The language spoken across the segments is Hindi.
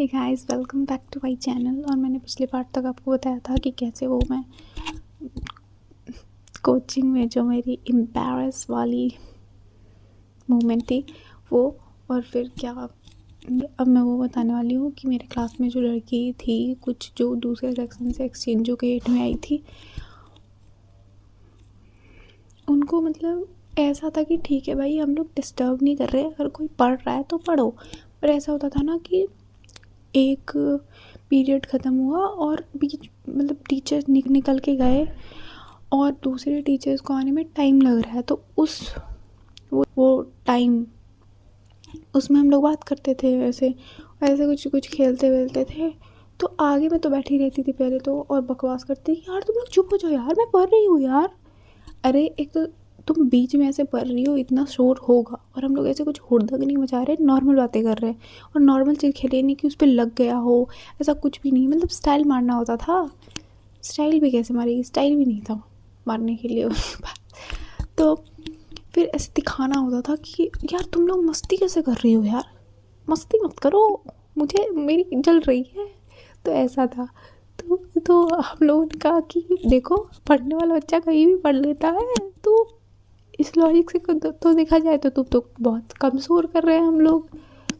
Hey guys, welcome back to my channel. और मैंने पिछले पार्ट तक आपको बताया था कि कैसे वो मैं कोचिंग में जो मेरी एम्बैरेस वाली मोमेंट थी वो, और फिर क्या अब मैं वो बताने वाली हूँ कि मेरे क्लास में जो लड़की थी कुछ जो दूसरे सेक्शन से एक्सचेंज के 8 में आई थी, उनको मतलब ऐसा था कि ठीक है भाई, हम लोग डिस्टर्ब नहीं कर रहे, अगर कोई पढ़ रहा है तो पढ़ो। पर ऐसा होता था ना कि एक पीरियड ख़त्म हुआ और बीच मतलब टीचर निकल के गए और दूसरे टीचर्स को आने में टाइम लग रहा है, तो वो टाइम उसमें हम लोग बात करते थे, ऐसे कुछ कुछ खेलते वेलते थे। तो आगे मैं तो बैठी रहती थी पहले तो, और बकवास करती थी, यार तुम लोग चुप हो जाओ यार, मैं पढ़ रही हूँ यार। अरे एक तो तुम बीच में ऐसे पढ़ रही हो, इतना शोर होगा, और हम लोग ऐसे कुछ हुड़दंग नहीं मचा रहे, नॉर्मल बातें कर रहे हैं। और नॉर्मल चीज़ खेले नहीं कि उस पर लग गया हो, ऐसा कुछ भी नहीं। मतलब स्टाइल मारना होता था। स्टाइल भी कैसे मारेगी, स्टाइल भी नहीं था मारने के लिए उसके बाद। तो फिर ऐसे दिखाना होता था कि यार तुम लोग मस्ती कैसे कर रही हो यार, मस्ती मत करो, मुझे मेरी जल रही है। तो ऐसा था। तो हम लोगों ने कहा कि देखो, पढ़ने वाला बच्चा कहीं भी पढ़ लेता है, तो इस लॉजिक से तो देखा जाए तो तुम तो बहुत कम शोर कर रहे हैं हम लोग,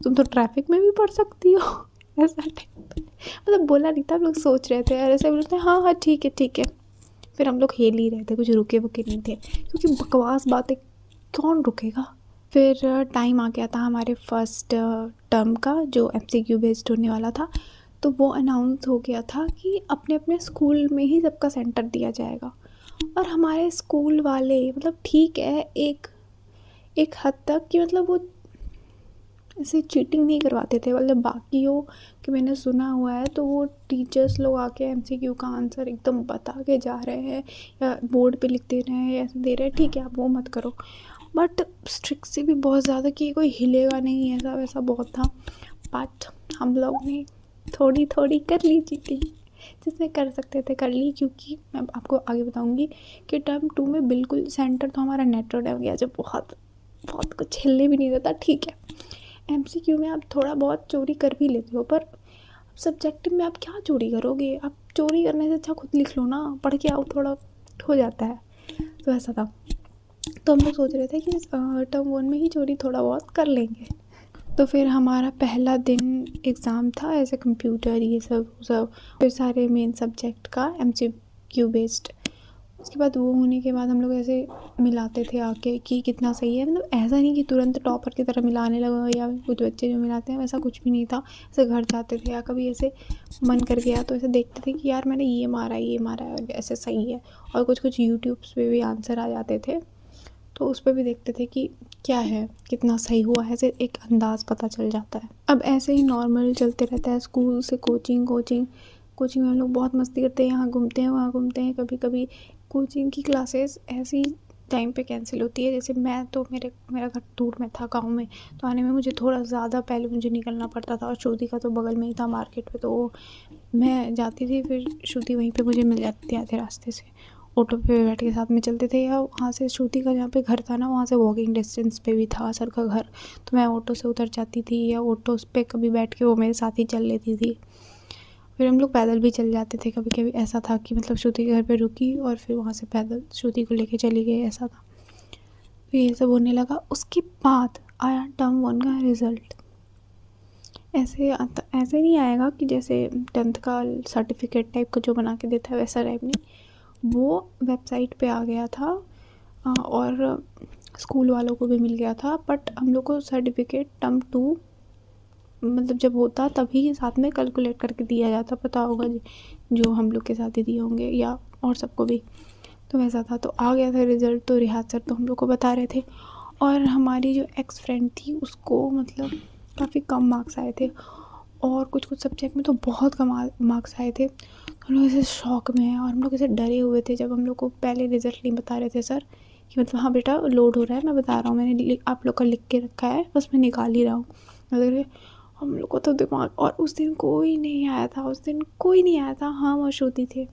तुम तो ट्रैफिक में भी पढ़ सकती हो। ऐसा मतलब बोला नहीं था, हम लोग सोच रहे थे और ऐसे बोलते हैं हाँ हाँ ठीक है ठीक है। फिर हम लोग हिल ही रहे थे, कुछ रुके वुके नहीं थे, क्योंकि बकवास बातें कौन रुकेगा। फिर टाइम आ गया था हमारे फर्स्ट टर्म का, जो MCQ बेस्ड होने वाला था। तो वो अनाउंस हो गया था कि अपने अपने स्कूल में ही सबका सेंटर दिया जाएगा। और हमारे स्कूल वाले मतलब ठीक है, एक हद तक कि मतलब वो ऐसे चीटिंग नहीं करवाते थे, मतलब बाकियों कि मैंने सुना हुआ है तो वो टीचर्स लोग आके MCQ का आंसर एकदम बता के जा रहे हैं या बोर्ड पे लिख दे रहे हैं या ऐसे दे रहे हैं, ठीक है आप वो मत करो। बट स्ट्रिक्ट से भी बहुत ज़्यादा कि कोई हिलेगा नहीं, ऐसा वैसा बहुत था। बट हम लोग ने थोड़ी थोड़ी कर ली चीटिंग, जिसमें कर सकते थे कर ली, क्योंकि मैं आपको आगे बताऊंगी कि टर्म 2 में बिल्कुल सेंटर तो हमारा नेटवर्क गया, जो बहुत बहुत कुछ हिलने भी नहीं देता। ठीक है, MCQ में आप थोड़ा बहुत चोरी कर भी लेते हो, पर सब्जेक्टिव में आप क्या चोरी करोगे, आप चोरी करने से अच्छा खुद लिख लो ना, पढ़ के आओ, थोड़ा हो जाता है। तो ऐसा था। तो हम लोग सोच रहे थे कि टर्म 1 में ही चोरी थोड़ा बहुत कर लेंगे। तो फिर हमारा पहला दिन एग्ज़ाम था, ऐसे कंप्यूटर ये सब फिर सारे मेन सब्जेक्ट का MCQ बेस्ड। उसके बाद वो होने के बाद हम लोग ऐसे मिलाते थे आके कि कितना सही है। मतलब ऐसा नहीं कि तुरंत टॉपर की तरह मिलाने लगा, या कुछ बच्चे जो मिलाते हैं वैसा कुछ भी नहीं था। ऐसे घर जाते थे या कभी ऐसे मन कर गया तो ऐसे देखते थे कि यार मैंने ये मारा है, ऐसे सही है। और कुछ कुछ यूट्यूब्स पे भी आंसर आ जाते थे, तो उस पर भी देखते थे कि क्या है, कितना सही हुआ है, ऐसे एक अंदाज़ पता चल जाता है। अब ऐसे ही नॉर्मल चलते रहता है, स्कूल से कोचिंग में हम लोग बहुत मस्ती करते हैं, यहाँ घूमते हैं वहाँ घूमते हैं। कभी कभी कोचिंग की क्लासेस ऐसी टाइम पे कैंसिल होती है, जैसे मैं तो मेरा घर दूर में था, गांव में, तो आने में मुझे थोड़ा ज़्यादा पहले मुझे निकलना पड़ता था। और श्रुति का तो बगल में ही था मार्केट पे, तो मैं जाती थी, फिर श्रुति वहीं पे मुझे मिल जाती थी आधे रास्ते से। ऑटो पे बैठ के साथ में चलते थे, या वहाँ से श्रुति का जहाँ पे घर था ना, वहाँ से वॉकिंग डिस्टेंस पे भी था सर का घर, तो मैं ऑटो से उतर जाती थी, या ऑटो पे कभी बैठ के वो मेरे साथ ही चल लेती थी। फिर हम लोग पैदल भी चल जाते थे कभी कभी। ऐसा था कि मतलब श्रुति के घर पे रुकी और फिर वहाँ से पैदल श्रुति को लेके चली गई, ऐसा था। फिर ये सब होने लगा। उसके बाद आया टर्म 1 का रिज़ल्ट। ऐसे नहीं आएगा कि जैसे 10th का सर्टिफिकेट टाइप का जो बना के देता है वैसा टाइप नहीं, वो वेबसाइट पे आ गया था और स्कूल वालों को भी मिल गया था। बट हम लोग को सर्टिफिकेट टर्म 2 मतलब जब होता तभी साथ में कैलकुलेट करके दिया जाता, पता होगा जो हम लोग के साथ ही दिए होंगे या और सबको भी। तो वैसा था। तो आ गया था रिज़ल्ट, तो रिहाज सर तो हम लोग को बता रहे थे, और हमारी जो एक्स फ्रेंड थी उसको मतलब काफ़ी कम मार्क्स आए थे, और कुछ कुछ सब्जेक्ट में तो बहुत कम मार्क्स आए थे। तो हम लोग ऐसे शॉक में हैं, और हम लोग ऐसे डरे हुए थे जब हम लोग को पहले रिज़ल्ट नहीं बता रहे थे सर, कि मतलब हाँ बेटा लोड हो रहा है, मैं बता रहा हूँ, मैंने आप लोग का लिख के रखा है, बस मैं निकाल ही रहा हूँ। अगर हम लोग को तो दिमाग, और उस दिन कोई नहीं आया था। हाँ वो श्रुति थे,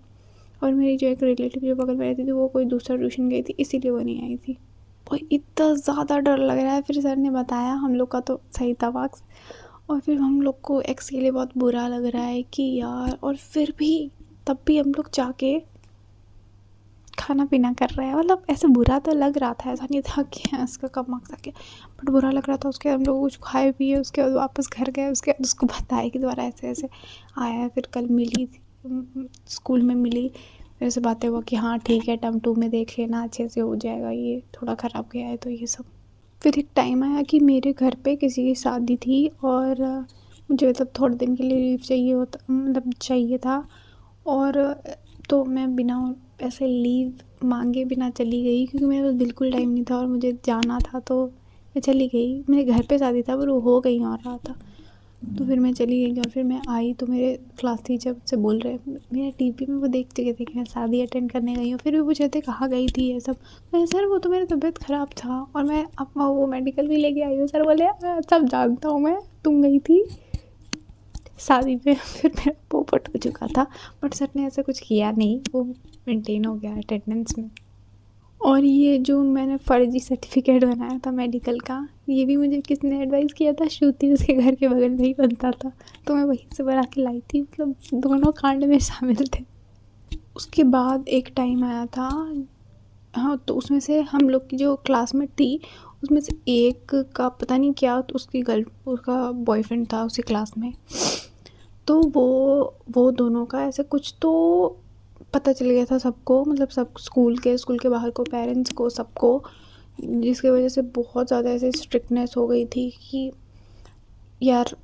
और मेरी जो एक रिलेटिव जो बगल में रहती थी वो कोई दूसरा ट्यूशन गई थी, इसीलिए वो नहीं आई थी। और इतना ज़्यादा डर लग रहा है। फिर सर ने बताया, हम लोग का तो सही था मार्क्स, और फिर हम लोग को एक्स के लिए बहुत बुरा लग रहा है कि यार, और फिर भी तब भी हम लोग जाके खाना पीना कर रहे हैं। मतलब ऐसे बुरा तो लग रहा था, ऐसा नहीं था कि इसका कब मकसद क्या, बट बुरा लग रहा था। उसके बाद हम लोग कुछ खाए पिए, उसके बाद वापस घर गए। उसके बाद उसको बताया कि दोबारा ऐसे ऐसे आया है। फिर कल मिली थी, स्कूल में मिली, फिर से बातें हुआ कि हाँ ठीक है, टर्म 2 में देख लेना, अच्छे से हो जाएगा, ये थोड़ा ख़राब गया है तो ये सब। फिर एक टाइम आया कि मेरे घर पे किसी की शादी थी और मुझे मतलब थोड़े दिन के लिए लीव चाहिए होता, मतलब चाहिए था। और तो मैं बिना ऐसे लीव मांगे बिना चली गई, क्योंकि मेरे पास बिल्कुल टाइम नहीं था और मुझे जाना था, तो मैं चली गई। मेरे घर पे शादी था पर वो हो कहीं और रहा था, तो फिर मैं चली गई। और फिर मैं आई तो मेरे क्लास टीचर से बोल रहे, मेरे टीवी में वो देख चुके थे कि मैं शादी अटेंड करने गई हूँ। फिर भी पूछे थे कहाँ गई थी ये सब। मैं सर वो तो मेरी तबीयत ख़राब था और मैं अब वो मेडिकल भी लेके आई हूँ। सर बोले सब जानता हूँ मैं, तुम गई थी शादी में। फिर मेरा पोपट हो चुका था, बट सर ने ऐसा कुछ किया नहीं, वो मेंटेन हो गया अटेंडेंस में। और ये जो मैंने फ़र्जी सर्टिफिकेट बनाया था मेडिकल का, ये भी मुझे किसने एडवाइस किया था, श्रुति, उसके घर के बगल में ही बनता था, तो मैं वहीं से बना के लाई थी। मतलब दोनों कांड में शामिल थे। उसके बाद एक टाइम आया था, हाँ, तो उसमें से हम लोग की जो क्लासमेट थी, उसमें से एक का पता नहीं क्या, तो उसका बॉयफ्रेंड था उसी क्लास में। तो वो दोनों का ऐसे कुछ तो पता चल गया था सबको, मतलब सब स्कूल के बाहर को, पेरेंट्स को, सबको, जिसकी वजह से बहुत ज़्यादा ऐसे स्ट्रिक्टनेस हो गई थी कि यार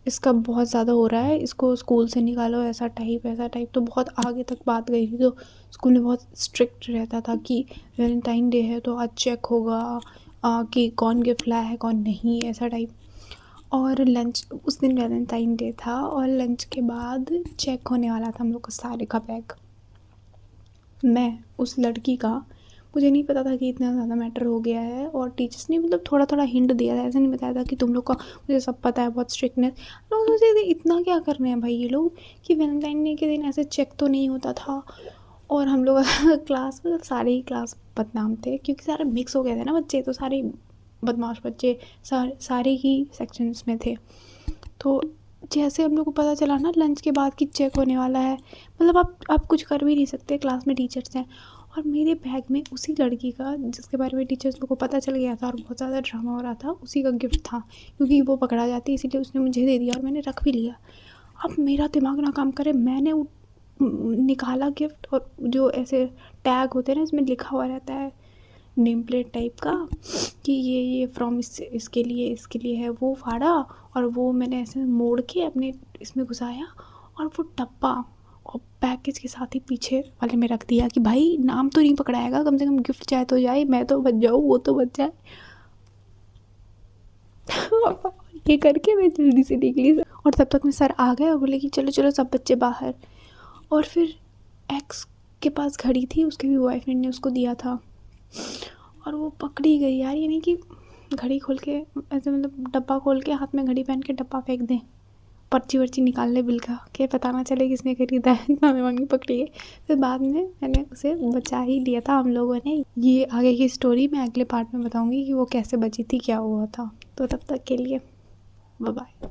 इसका बहुत ज़्यादा हो रहा है, इसको स्कूल से निकालो, ऐसा टाइप। तो बहुत आगे तक बात गई थी। तो स्कूल में बहुत स्ट्रिक्ट रहता था कि वैलेंटाइन डे है तो आज चेक होगा कि कौन गिफ्ट लाया है कौन नहीं, ऐसा टाइप। और लंच, उस दिन वैलेंटाइन डे था और लंच के बाद चेक होने वाला था हम लोग का सारे का बैग। मैं उस लड़की का, मुझे नहीं पता था कि इतना ज़्यादा मैटर हो गया है, और टीचर्स ने मतलब थोड़ा थोड़ा हिंट दिया था, ऐसा नहीं बताया था कि तुम लोग का मुझे सब पता है, बहुत स्ट्रिक्टनेस। लोग सोचते थे इतना क्या कर रहे हैं भाई ये लोग, कि वैलेंटाइन डे के दिन ऐसे चेक तो नहीं होता था। और हम लोग क्लास, मतलब सारे ही क्लास बदनाम थे, क्योंकि सारे मिक्स हो गए थे ना बच्चे, तो सारे बदमाश बच्चे सारे ही सेक्शंस में थे। तो जैसे हम लोग को पता चला ना लंच के बाद कि चेक होने वाला है, मतलब आप कुछ कर भी नहीं सकते, क्लास में टीचर्स हैं। और मेरे बैग में उसी लड़की का, जिसके बारे में टीचर्स लोग को पता चल गया था और बहुत ज़्यादा ड्रामा हो रहा था, उसी का गिफ्ट था, क्योंकि वो पकड़ा जाती, इसीलिए उसने मुझे दे दिया और मैंने रख भी लिया। अब मेरा दिमाग ना काम करे, मैंने निकाला गिफ्ट, और जो ऐसे टैग होते हैं ना, इसमें लिखा हुआ रहता है नेम प्लेट टाइप का कि ये फ्रॉम इसके लिए है, वो फाड़ा और वो मैंने ऐसे मोड़ के अपने इसमें घुसाया, और वो डब्बा और पैकेज के साथ ही पीछे वाले में रख दिया कि भाई नाम तो नहीं पकड़ाएगा, कम से कम गिफ्ट जाए तो जाए, मैं तो बच जाऊँ, वो तो बच जाए। ये करके मैं जल्दी से निकली, और तब तक में सर आ गए और बोले कि चलो चलो सब बच्चे बाहर। और फिर एक्स के पास घड़ी थी, उसके भी बॉयफ्रेंड ने उसको दिया था, और वो पकड़ी गई यार। ये नहीं कि घड़ी खोल के ऐसे, मतलब डब्बा खोल के हाथ में घड़ी पहन के डब्बा फेंक दें, पर्ची वर्ची निकाल ले बिल का, कि पता ना चले किसने खरीदा है, इतना में मम्मी पकड़ी गई। फिर बाद में मैंने उसे बचा ही लिया था हम लोगों ने। ये आगे की स्टोरी मैं अगले पार्ट में बताऊँगी कि वो कैसे बची थी, क्या हुआ था। तो तब तक के लिए बाय बाय।